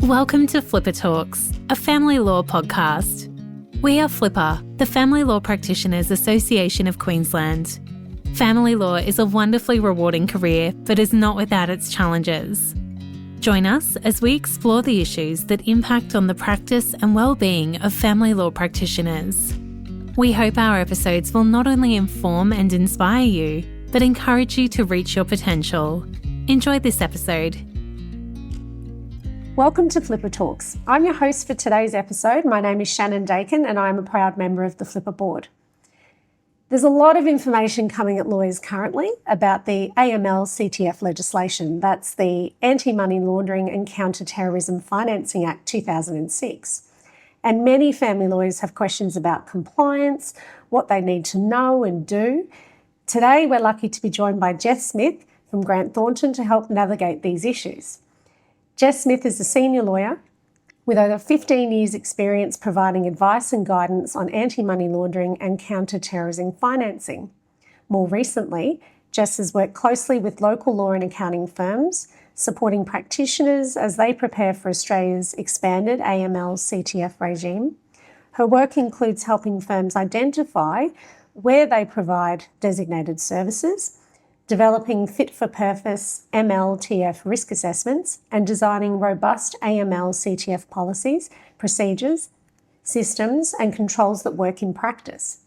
Welcome to Flipper Talks, a family law podcast. We are Flipper, the Family Law Practitioners Association of Queensland. Family law is a wonderfully rewarding career, but is not without its challenges. Join us as we explore the issues that impact on the practice and well-being of family law practitioners. We hope our episodes will not only inform and inspire you, but encourage you to reach your potential. Enjoy this episode. Welcome to Flipper Talks. I'm your host for today's episode. My name is Shannon Daykin and I'm a proud member of the Flipper board. There's a lot of information coming at lawyers currently about the AML CTF legislation. That's the Anti-Money Laundering and Counter-Terrorism Financing Act 2006. And many family lawyers have questions about compliance, what they need to know and do. Today, we're lucky to be joined by Jess Smith from Grant Thornton to help navigate these issues. Jess Smith is a senior lawyer with over 15 years' experience providing advice and guidance on anti-money laundering and counter-terrorism financing. More recently, Jess has worked closely with local law and accounting firms, supporting practitioners as they prepare for Australia's expanded AML CTF regime. Her work includes helping firms identify where they provide designated services, developing fit-for-purpose MLTF risk assessments, and designing robust AML CTF policies, procedures, systems, and controls that work in practice.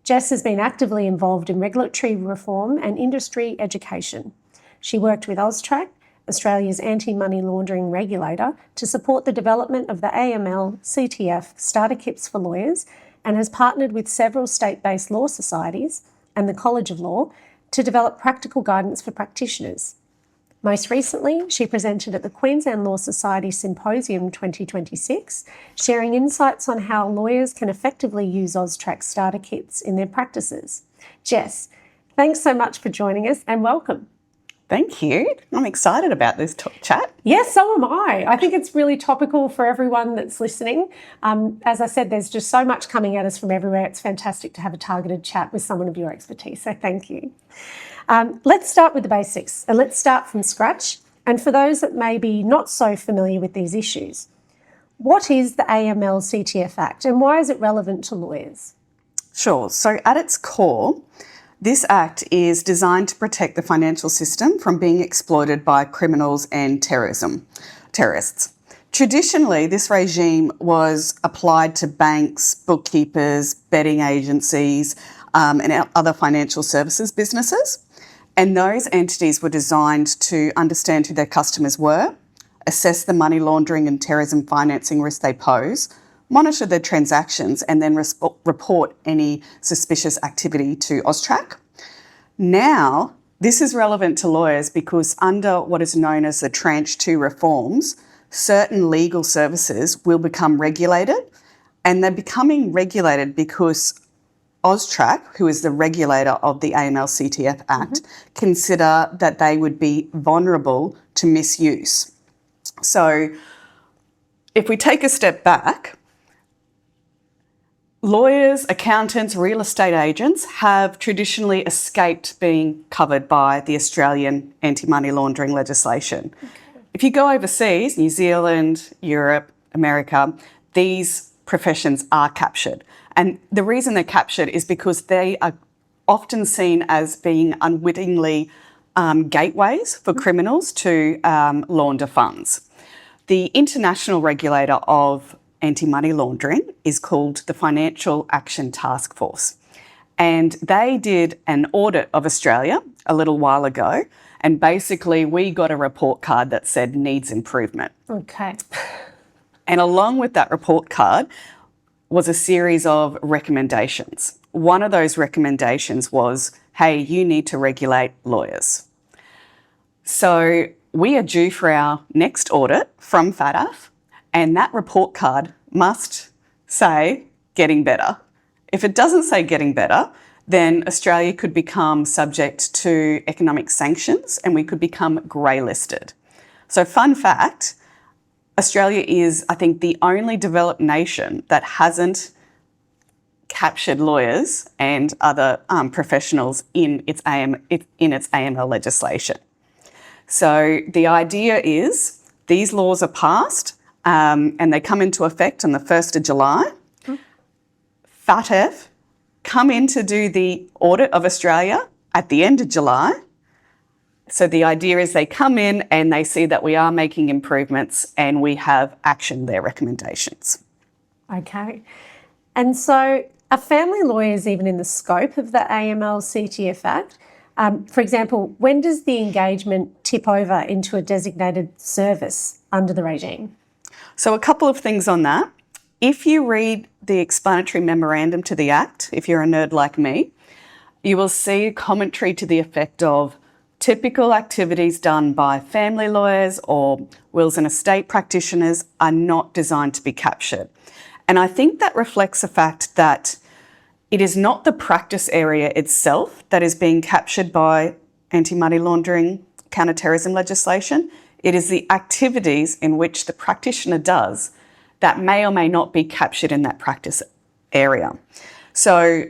Jess has been actively involved in regulatory reform and industry education. She worked with AUSTRAC, Australia's anti-money laundering regulator, to support the development of the AML CTF Starter Kits for lawyers, and has partnered with several state-based law societies and the College of Law to develop practical guidance for practitioners. Most recently, she presented at the Queensland Law Society Symposium 2026, sharing insights on how lawyers can effectively use AUSTRAC starter kits in their practices. Jess, thanks so much for joining us and welcome. Thank you. I'm excited about this chat. Yes, so am I. I think it's really topical for everyone that's listening. As I said, there's just so much coming at us from everywhere. It's fantastic to have a targeted chat with someone of your expertise, so thank you. Let's start with the basics and let's start from scratch. And for those that may be not so familiar with these issues, what is the AML CTF Act and why is it relevant to lawyers? Sure. So at its core, this Act is designed to protect the financial system from being exploited by criminals and terrorists. Traditionally, this regime was applied to banks, bookkeepers, betting agencies, and other financial services businesses. And those entities were designed to understand who their customers were, assess the money laundering and terrorism financing risk they pose, monitor their transactions, and then report any suspicious activity to AUSTRAC. Now, this is relevant to lawyers because under what is known as the Tranche 2 reforms, certain legal services will become regulated, and they're becoming regulated because AUSTRAC, who is the regulator of the AML CTF Act, consider that they would be vulnerable to misuse. So if we take a step back, lawyers, accountants, real estate agents have traditionally escaped being covered by the Australian anti-money laundering legislation. Okay. If you go overseas, New Zealand, Europe, America, these professions are captured. And the reason they're captured is because they are often seen as being unwittingly gateways for criminals to launder funds. The international regulator of anti-money laundering is called the Financial Action Task Force. And they did an audit of Australia a little while ago. And basically, we got a report card that said needs improvement. Okay. And along with that report card was a series of recommendations. One of those recommendations was, hey, you need to regulate lawyers. So we are due for our next audit from FATF, and that report card must say getting better. If it doesn't say getting better, then Australia could become subject to economic sanctions and we could become grey listed. So fun fact, Australia is, I think, the only developed nation that hasn't captured lawyers and other professionals in its AML legislation. So the idea is these laws are passed and they come into effect on the 1st of July. FATF come in to do the audit of Australia at the end of July. So the idea is they come in and they see that we are making improvements and we have actioned their recommendations. Okay. And so are family lawyers even in the scope of the AML CTF Act? For example, when does the engagement tip over into a designated service under the regime? So a couple of things on that. If you read the explanatory memorandum to the Act, if you're a nerd like me, you will see a commentary to the effect of typical activities done by family lawyers or wills and estate practitioners are not designed to be captured. And I think that reflects the fact that it is not the practice area itself that is being captured by anti-money laundering, counter-terrorism legislation. It is the activities in which the practitioner does that may or may not be captured in that practice area. So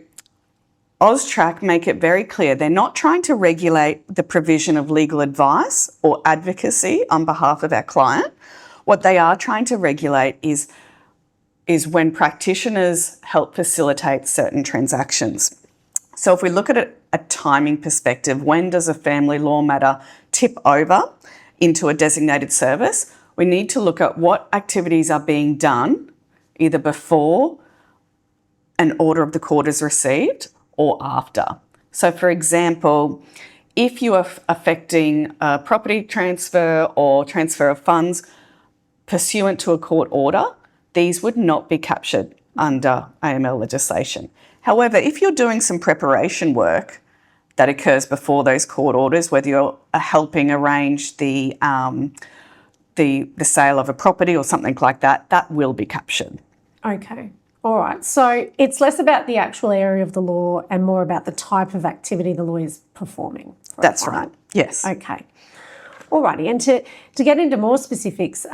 AUSTRAC make it very clear they're not trying to regulate the provision of legal advice or advocacy on behalf of our client. What they are trying to regulate is when practitioners help facilitate certain transactions. So if we look at a timing perspective, when does a family law matter tip over into a designated service? We need to look at what activities are being done either before an order of the court is received or after. So for example, if you are affecting a property transfer or transfer of funds pursuant to a court order, these would not be captured under AML legislation. However, if you're doing some preparation work that occurs before those court orders, whether you're helping arrange the sale of a property or something like that, that will be captured. Okay. All right. So it's less about the actual area of the law and more about the type of activity the lawyer's performing. That's right. Yes. Okay. All righty. And to get into more specifics,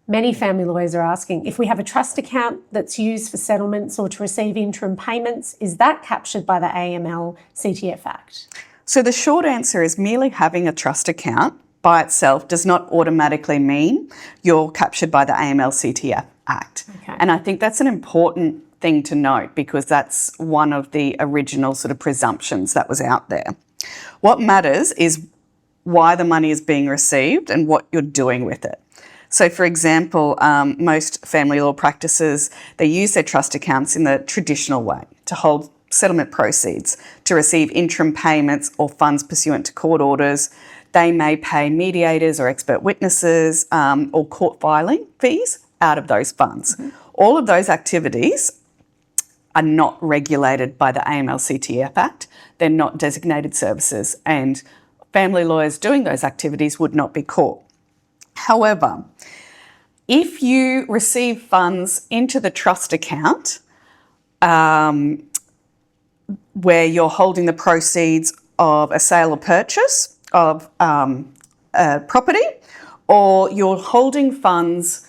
many family lawyers are asking, if we have a trust account that's used for settlements or to receive interim payments, is that captured by the AML CTF Act? So the short answer is merely having a trust account by itself does not automatically mean you're captured by the AML CTF Act. Okay. And I think that's an important thing to note because that's one of the original sort of presumptions that was out there. What matters is why the money is being received and what you're doing with it. So, for example, most family law practices, they use their trust accounts in the traditional way to hold settlement proceeds, to receive interim payments or funds pursuant to court orders. They may pay mediators or expert witnesses or court filing fees out of those funds. Mm-hmm. All of those activities are not regulated by the AML CTF Act. They're not designated services, and family lawyers doing those activities would not be caught. However, if you receive funds into the trust account where you're holding the proceeds of a sale or purchase of a property, or you're holding funds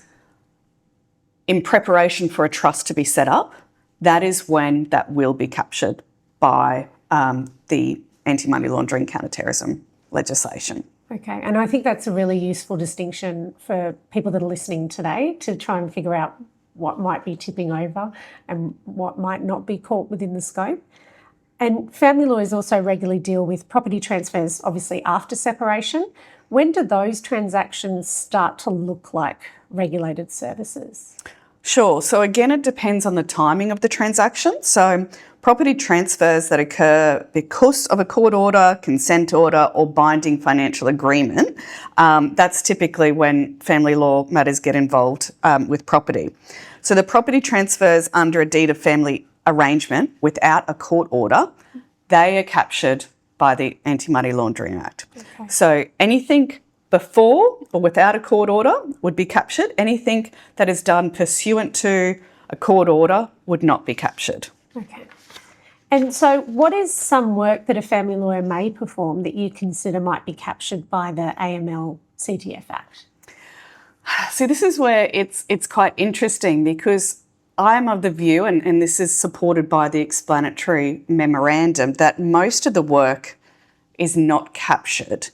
in preparation for a trust to be set up, that is when that will be captured by the anti-money laundering counter-terrorism legislation. Okay, and I think that's a really useful distinction for people that are listening today to try and figure out what might be tipping over and what might not be caught within the scope. And family lawyers also regularly deal with property transfers, obviously after separation. When do those transactions start to look like regulated services? Sure. So again, it depends on the timing of the transaction. So property transfers that occur because of a court order, consent order, or binding financial agreement, that's typically when family law matters get involved with property. So the property transfers under a deed of family arrangement without a court order, they are captured by the Anti-Money Laundering Act. Okay. So anything before or without a court order would be captured. Anything that is done pursuant to a court order would not be captured. Okay. And so what is some work that a family lawyer may perform that you consider might be captured by the AML CTF Act? So this is where it's quite interesting because I'm of the view, and this is supported by the explanatory memorandum, that most of the work is not captured.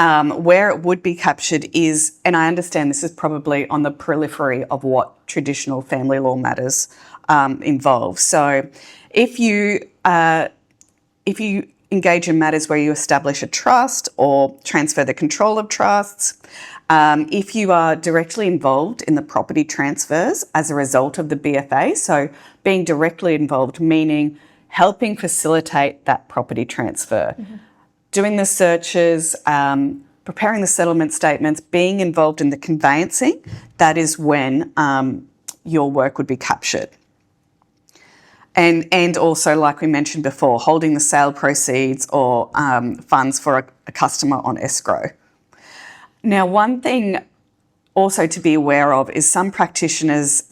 Where it would be captured is, and I understand this is probably on the periphery of what traditional family law matters involve. So if you engage in matters where you establish a trust or transfer the control of trusts, if you are directly involved in the property transfers as a result of the BFA, so being directly involved meaning helping facilitate that property transfer, doing the searches, preparing the settlement statements, being involved in the conveyancing, that is when your work would be captured. And also, like we mentioned before, holding the sale proceeds or funds for a customer on escrow. Now, one thing also to be aware of is some practitioners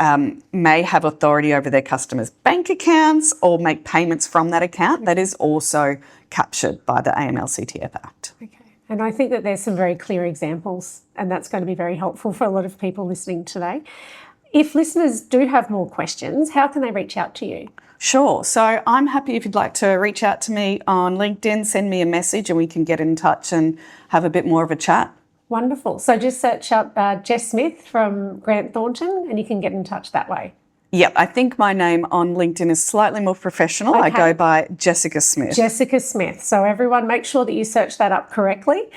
may have authority over their customers' bank accounts or make payments from that account. That is also captured by the AML CTF Act. Okay. And I think that there's some very clear examples, and that's going to be very helpful for a lot of people listening today. If listeners do have more questions, how can they reach out to you? Sure. So I'm happy if you'd like to reach out to me on LinkedIn, send me a message and we can get in touch and have a bit more of a chat. Wonderful. So just search up Jess Smith from Grant Thornton and you can get in touch that way. Yep, I think my name on LinkedIn is slightly more professional. Okay. I go by Jessica Smith. Jessica Smith. So everyone, make sure that you search that up correctly.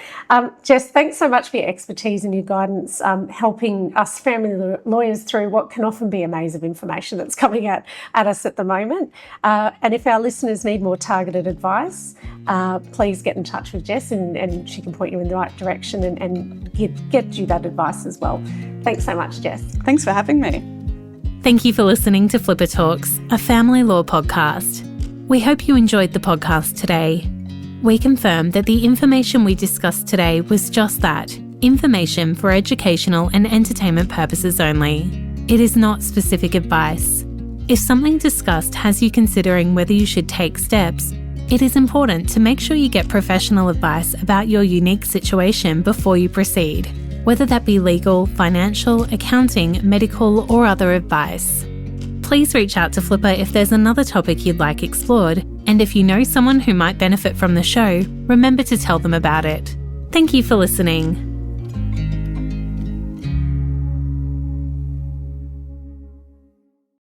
Jess, thanks so much for your expertise and your guidance, helping us family lawyers through what can often be a maze of information that's coming at us at the moment. And if our listeners need more targeted advice, please get in touch with Jess and she can point you in the right direction and get you that advice as well. Thanks so much, Jess. Thanks for having me. Thank you for listening to Flipper Talks, a family law podcast. We hope you enjoyed the podcast today. We confirm that the information we discussed today was just that, information for educational and entertainment purposes only. It is not specific advice. If something discussed has you considering whether you should take steps, it is important to make sure you get professional advice about your unique situation before you proceed, whether that be legal, financial, accounting, medical, or other advice. Please reach out to Flipper if there's another topic you'd like explored, and if you know someone who might benefit from the show, remember to tell them about it. Thank you for listening.